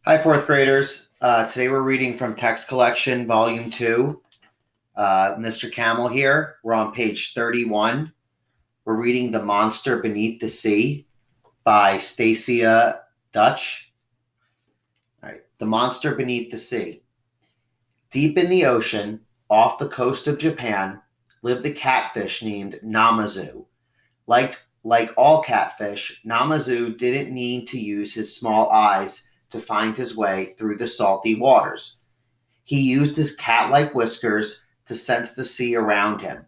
Hi, fourth graders. Today we're reading from Text Collection, Volume 2. Mr. Camel here. We're on page 31. We're reading The Monster Beneath the Sea by Stacia Dutch. All right. The Monster Beneath the Sea. Deep in the ocean, off the coast of Japan, lived a catfish named Namazu. Like all catfish, Namazu didn't need to use his small eyes to find his way through the salty waters. He used his cat-like whiskers to sense the sea around him.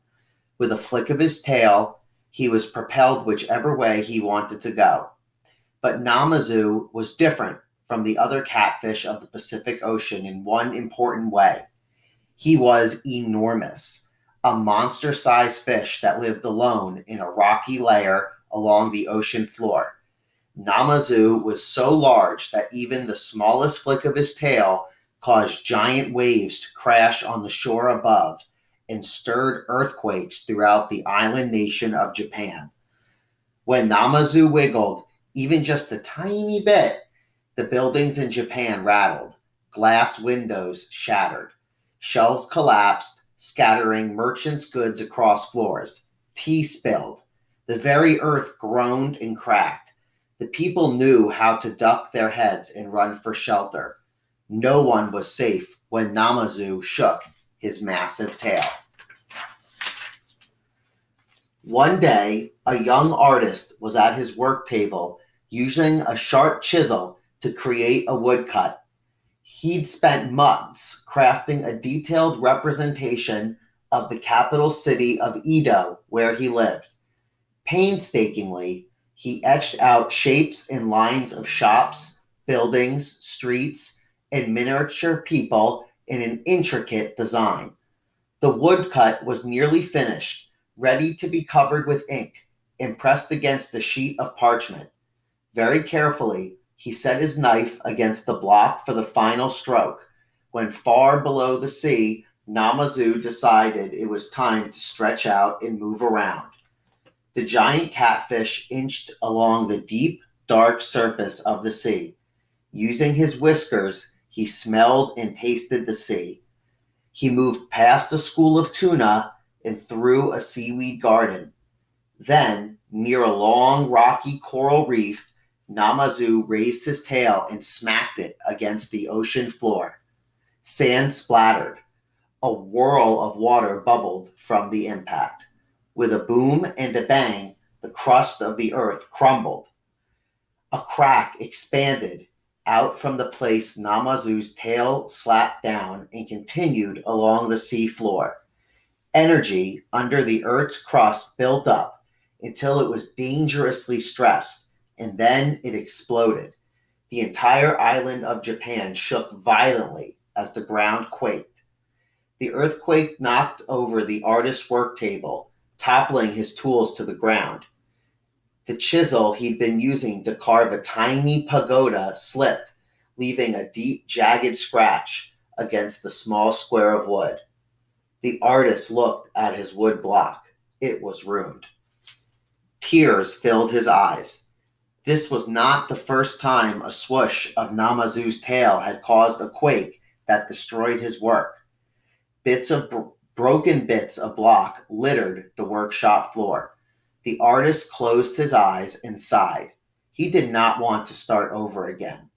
With a flick of his tail, he was propelled whichever way he wanted to go. But Namazu was different from the other catfish of the Pacific Ocean in one important way. He was enormous, a monster-sized fish that lived alone in a rocky layer along the ocean floor. Namazu was so large that even the smallest flick of his tail caused giant waves to crash on the shore above and stirred earthquakes throughout the island nation of Japan. When Namazu wiggled, even just a tiny bit, the buildings in Japan rattled, glass windows shattered, shelves collapsed, scattering merchants' goods across floors. Tea spilled. The very earth groaned and cracked. The people knew how to duck their heads and run for shelter. No one was safe when Namazu shook his massive tail. One day, a young artist was at his work table using a sharp chisel to create a woodcut. He'd spent months crafting a detailed representation of the capital city of Edo, where he lived. Painstakingly, he etched out shapes and lines of shops, buildings, streets, and miniature people in an intricate design. The woodcut was nearly finished, ready to be covered with ink and pressed against a sheet of parchment. Very carefully, he set his knife against the block for the final stroke. When far below the sea, Namazu decided it was time to stretch out and move around. The giant catfish inched along the deep, dark surface of the sea. Using his whiskers, he smelled and tasted the sea. He moved past a school of tuna and through a seaweed garden. Then, near a long, rocky coral reef, Namazu raised his tail and smacked it against the ocean floor. Sand splattered. A whirl of water bubbled from the impact. With a boom and a bang, the crust of the earth crumbled. A crack expanded out from the place Namazu's tail slapped down and continued along the sea floor. Energy under the earth's crust built up until it was dangerously stressed, and then it exploded. The entire island of Japan shook violently as the ground quaked. The earthquake knocked over the artist's work table, toppling his tools to the ground. The chisel he'd been using to carve a tiny pagoda slipped, leaving a deep, jagged scratch against the small square of wood. The artist looked at his wood block. It was ruined. Tears filled his eyes. This was not the first time a swoosh of Namazu's tail had caused a quake that destroyed his work. Broken bits of block littered the workshop floor. The artist closed his eyes and sighed. He did not want to start over again.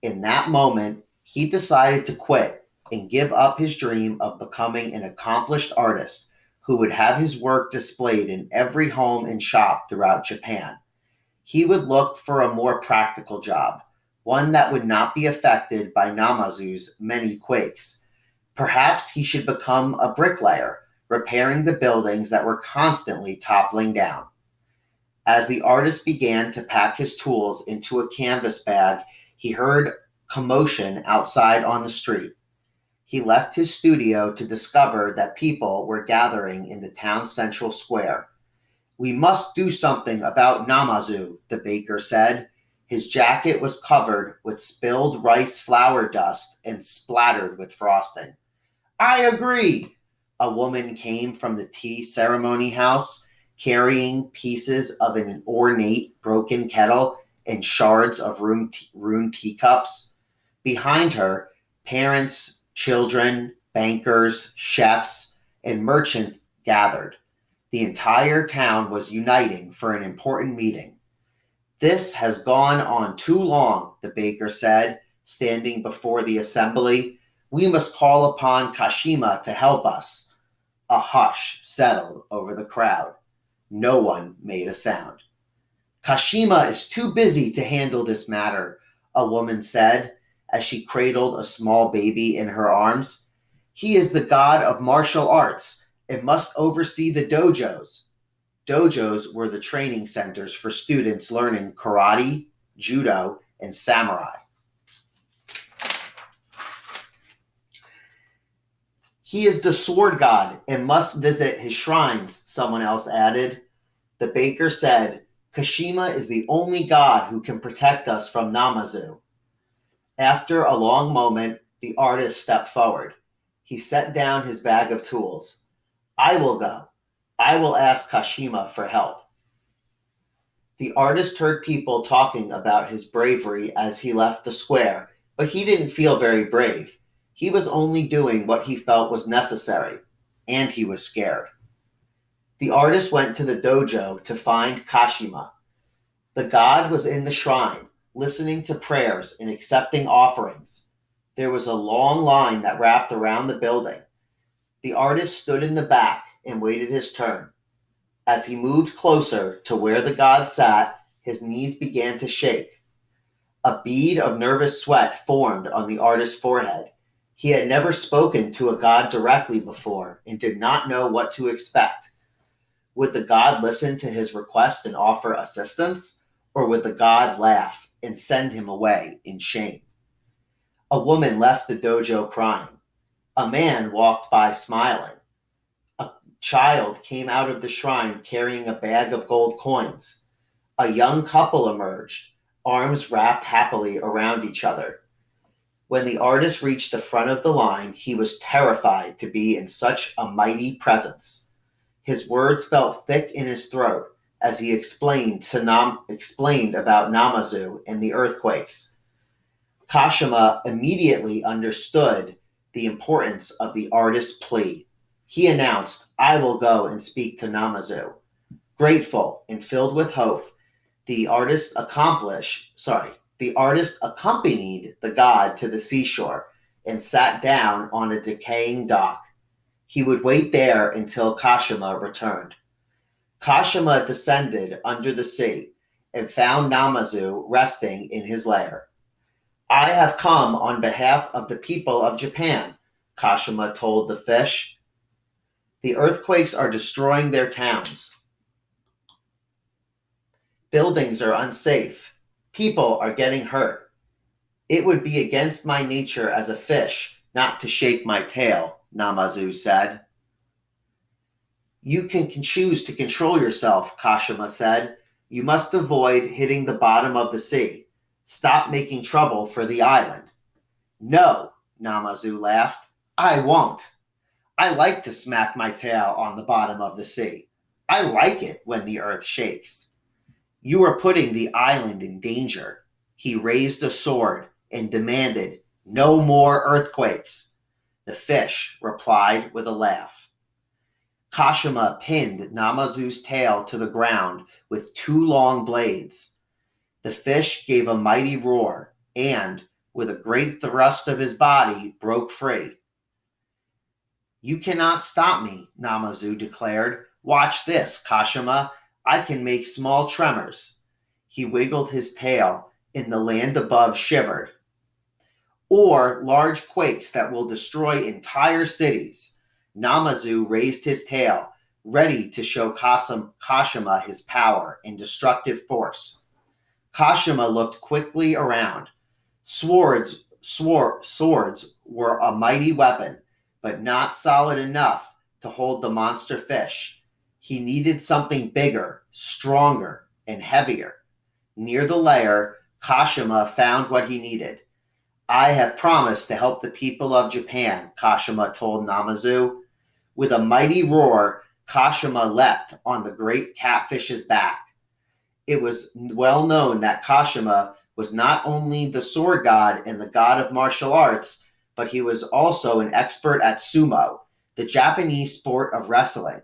In that moment, he decided to quit and give up his dream of becoming an accomplished artist who would have his work displayed in every home and shop throughout Japan. He would look for a more practical job, one that would not be affected by Namazu's many quakes. Perhaps he should become a bricklayer, repairing the buildings that were constantly toppling down. As the artist began to pack his tools into a canvas bag, he heard commotion outside on the street. He left his studio to discover that people were gathering in the town's central square. "We must do something about Namazu," the baker said. His jacket was covered with spilled rice flour dust and splattered with frosting. "I agree." A woman came from the tea ceremony house, carrying pieces of an ornate broken kettle and shards of ruined teacups. Behind her, parents, children, bankers, chefs, and merchants gathered. The entire town was uniting for an important meeting. "This has gone on too long," the baker said, standing before the assembly. "We must call upon Kashima to help us." A hush settled over the crowd. No one made a sound. "Kashima is too busy to handle this matter," a woman said as she cradled a small baby in her arms. "He is the god of martial arts and must oversee the dojos." Dojos were the training centers for students learning karate, judo, and samurai. "He is the sword god and must visit his shrines," someone else added. The baker said, "Kashima is the only god who can protect us from Namazu." After a long moment, the artist stepped forward. He set down his bag of tools. "I will go. I will ask Kashima for help." The artist heard people talking about his bravery as he left the square, but he didn't feel very brave. He was only doing what he felt was necessary, and he was scared. The artist went to the dojo to find Kashima. The god was in the shrine, listening to prayers and accepting offerings. There was a long line that wrapped around the building. The artist stood in the back and waited his turn. As he moved closer to where the god sat, his knees began to shake. A bead of nervous sweat formed on the artist's forehead. He had never spoken to a god directly before and did not know what to expect. Would the god listen to his request and offer assistance, or would the god laugh and send him away in shame? A woman left the dojo crying. A man walked by smiling. A child came out of the shrine carrying a bag of gold coins. A young couple emerged, arms wrapped happily around each other. When the artist reached the front of the line, he was terrified to be in such a mighty presence. His words felt thick in his throat as he explained about Namazu and the earthquakes. Kashima immediately understood the importance of the artist's plea. He announced, "I will go and speak to Namazu." Grateful and filled with hope, the artist accompanied the god to the seashore and sat down on a decaying dock. He would wait there until Kashima returned. Kashima descended under the sea and found Namazu resting in his lair. "I have come on behalf of the people of Japan," Kashima told the fish. "The earthquakes are destroying their towns. Buildings are unsafe. People are getting hurt. It would be against my nature as a fish not to shake my tail," Namazu said. "You can choose to control yourself," Kashima said. "You must avoid hitting the bottom of the sea. Stop making trouble for the island." "No," Namazu laughed. "I won't. I like to smack my tail on the bottom of the sea. I like it when the earth shakes." "You are putting the island in danger." He raised a sword and demanded, "No more earthquakes." The fish replied with a laugh. Kashima pinned Namazu's tail to the ground with two long blades. The fish gave a mighty roar and, with a great thrust of his body, broke free. "You cannot stop me," Namazu declared. "Watch this, Kashima. I can make small tremors." He wiggled his tail, and the land above shivered. "Or large quakes that will destroy entire cities." Namazu raised his tail, ready to show Kashima his power and destructive force. Kashima looked quickly around. Swords were a mighty weapon, but not solid enough to hold the monster fish. He needed something bigger, stronger, and heavier. Near the lair, Kashima found what he needed. "I have promised to help the people of Japan," Kashima told Namazu. With a mighty roar, Kashima leapt on the great catfish's back. It was well known that Kashima was not only the sword god and the god of martial arts, but he was also an expert at sumo, the Japanese sport of wrestling.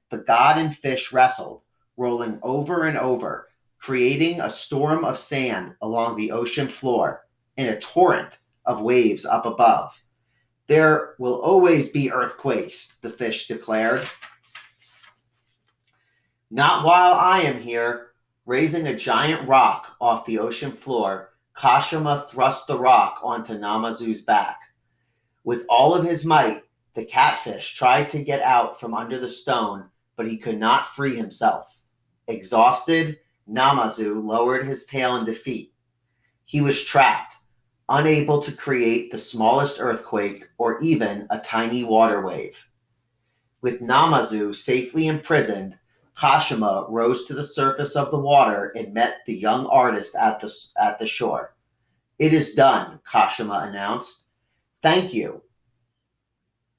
The god and fish wrestled, rolling over and over, creating a storm of sand along the ocean floor and a torrent of waves up above. There will always be earthquakes, the fish declared. Not while I am here. Raising a giant rock off the ocean floor, Kashima thrust the rock onto Namazu's back. With all of his might, the catfish tried to get out from under the stone, but he could not free himself. Exhausted, Namazu lowered his tail in defeat. He was trapped, unable to create the smallest earthquake or even a tiny water wave. With Namazu safely imprisoned, Kashima rose to the surface of the water and met the young artist at the shore. "It is done," Kashima announced. "Thank you,"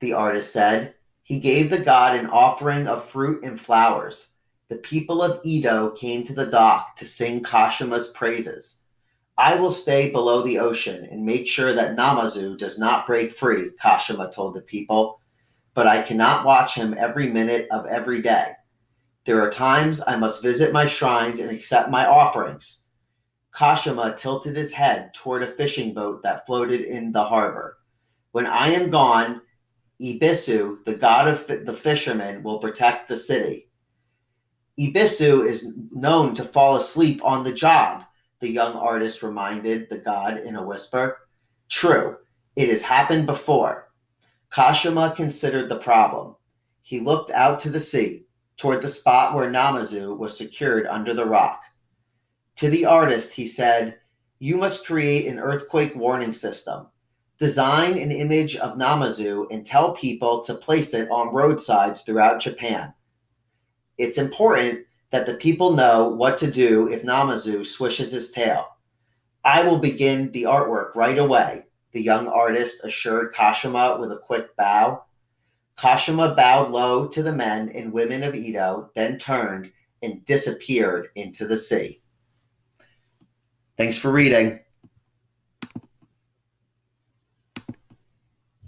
the artist said. He gave the god an offering of fruit and flowers. The people of Edo came to the dock to sing Kashima's praises. "I will stay below the ocean and make sure that Namazu does not break free," Kashima told the people. "But I cannot watch him every minute of every day. There are times I must visit my shrines and accept my offerings." Kashima tilted his head toward a fishing boat that floated in the harbor. "When I am gone, Ibisu, the god of the fishermen, will protect the city." "Ibisu is known to fall asleep on the job," the young artist reminded the god in a whisper. "True, it has happened before." Kashima considered the problem. He looked out to the sea, toward the spot where Namazu was secured under the rock. To the artist, he said, "You must create an earthquake warning system. Design an image of Namazu and tell people to place it on roadsides throughout Japan. It's important that the people know what to do if Namazu swishes his tail." "I will begin the artwork right away," the young artist assured Kashima with a quick bow. Kashima bowed low to the men and women of Edo, then turned and disappeared into the sea. Thanks for reading.